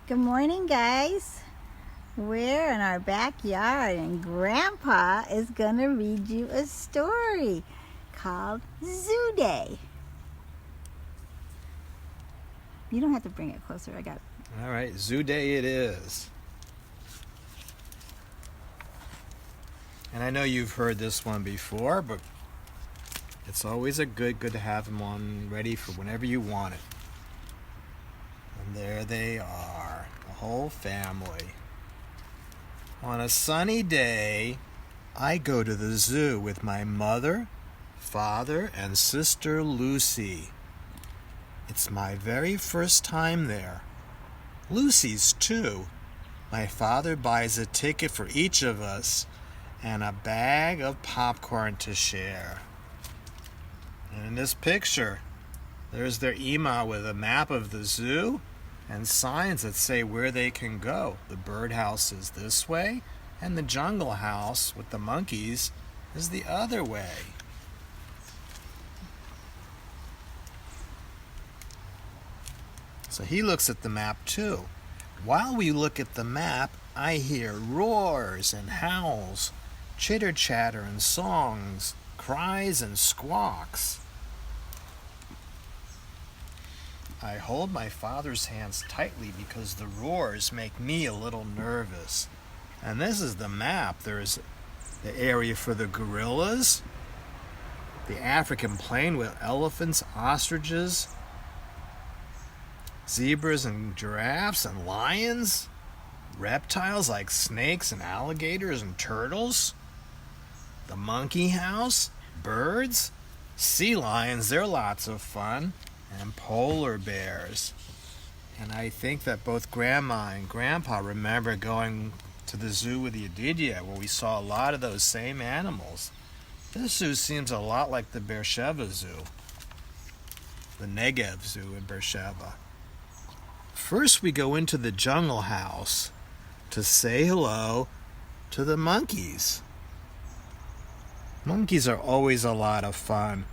Good morning, guys. We're in our backyard and Grandpa is going to read you a story called Zoo Day. You don't have to bring it closer. I got it. All right, Zoo Day it is. And I know you've heard this one before, but it's always good to have them on ready for whenever you want it. And there they are, the whole family. On a sunny day, I go to the zoo with my mother, father, and sister Lucy. It's my very first time there. Lucy's too. My father buys a ticket for each of us and a bag of popcorn to share. And in this picture, there's their Ema with a map of the zoo and signs that say where they can go. The birdhouse is this way, and the jungle house with the monkeys is the other way. So he looks at the map too. While we look at the map, I hear roars and howls, chitter-chatter and songs, cries and squawks. I hold my father's hands tightly because the roars make me a little nervous. And this is the map. There's the area for the gorillas, the African plain with elephants, ostriches, zebras and giraffes and lions, reptiles like snakes and alligators and turtles, the monkey house, birds, sea lions, they're lots of fun, and polar bears. And I think that both Grandma and Grandpa remember going to the zoo with Yedidia, where we saw a lot of those same animals. This zoo seems a lot like the Beersheba Zoo, the Negev Zoo in Beersheba. First we go into the jungle house to say hello to the monkeys. Monkeys are always a lot of fun,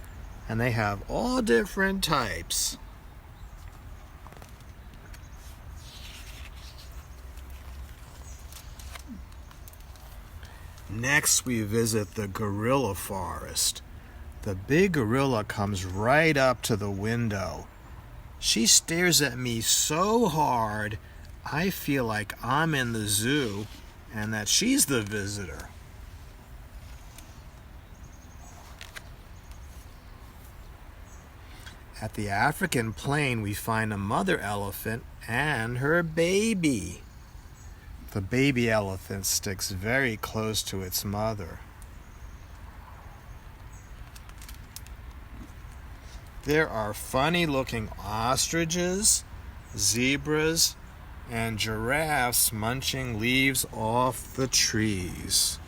and they have all different types. Next we visit the gorilla forest. The big gorilla comes right up to the window. She stares at me so hard, I feel like I'm in the zoo and that she's the visitor. At the African plain, we find a mother elephant and her baby. The baby elephant sticks very close to its mother. There are funny-looking ostriches, zebras, and giraffes munching leaves off the trees.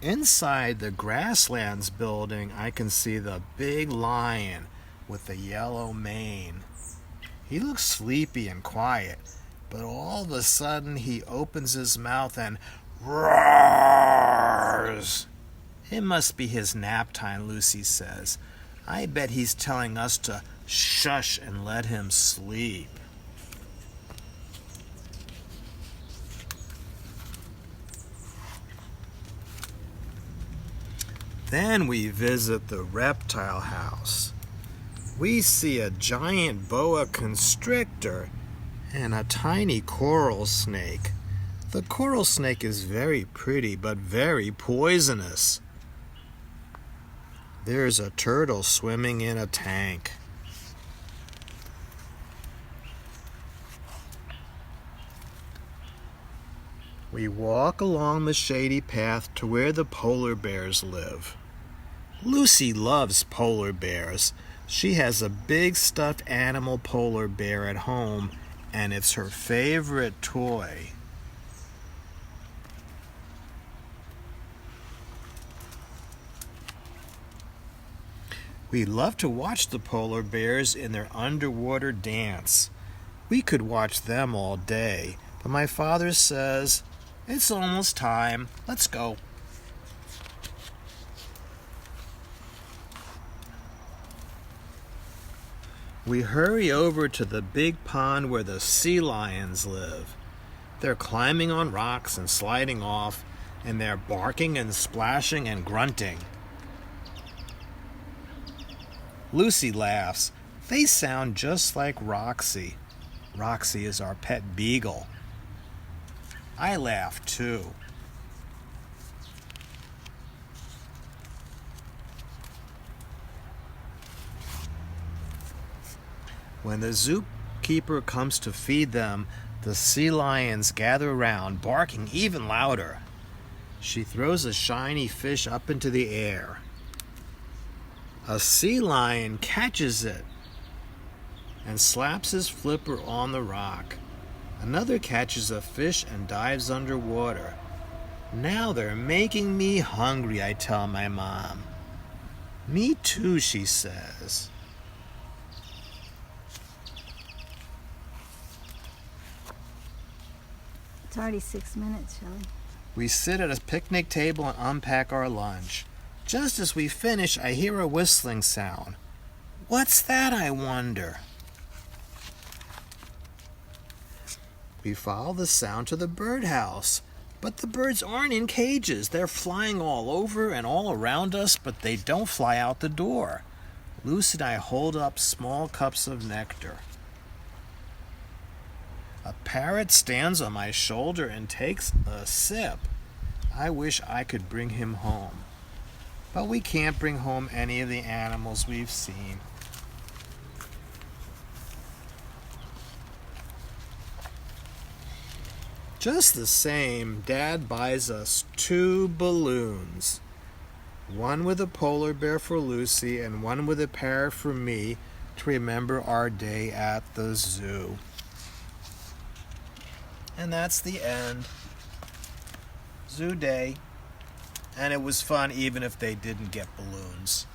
Inside the Grasslands building, I can see the big lion with the yellow mane. He looks sleepy and quiet, but all of a sudden he opens his mouth and roars. It must be his nap time, Lucy says. I bet he's telling us to shush and let him sleep. Then we visit the reptile house. We see a giant boa constrictor and a tiny coral snake. The coral snake is very pretty but very poisonous. There's a turtle swimming in a tank. We walk along the shady path to where the polar bears live. Lucy loves polar bears. She has a big stuffed animal polar bear at home, and it's her favorite toy. We love to watch the polar bears in their underwater dance. We could watch them all day, but my father says, "It's almost time. Let's go." We hurry over to the big pond where the sea lions live. They're climbing on rocks and sliding off, and they're barking and splashing and grunting. Lucy laughs. They sound just like Roxy. Roxy is our pet beagle. I laugh too. When the zookeeper comes to feed them, the sea lions gather around, barking even louder. She throws a shiny fish up into the air. A sea lion catches it and slaps his flipper on the rock. Another catches a fish and dives underwater. Now they're making me hungry, I tell my mom. Me too, she says. It's already 6 minutes, Shelley. We sit at a picnic table and unpack our lunch. Just as we finish, I hear a whistling sound. What's that, I wonder? We follow the sound to the birdhouse. But the birds aren't in cages. They're flying all over and all around us, but they don't fly out the door. Lucy and I hold up small cups of nectar. A parrot stands on my shoulder and takes a sip. I wish I could bring him home. But we can't bring home any of the animals we've seen. Just the same, Dad buys us 2 balloons. One with a polar bear for Lucy and one with a parrot for me to remember our day at the zoo. And that's the end. Zoo day. And it was fun even if they didn't get balloons.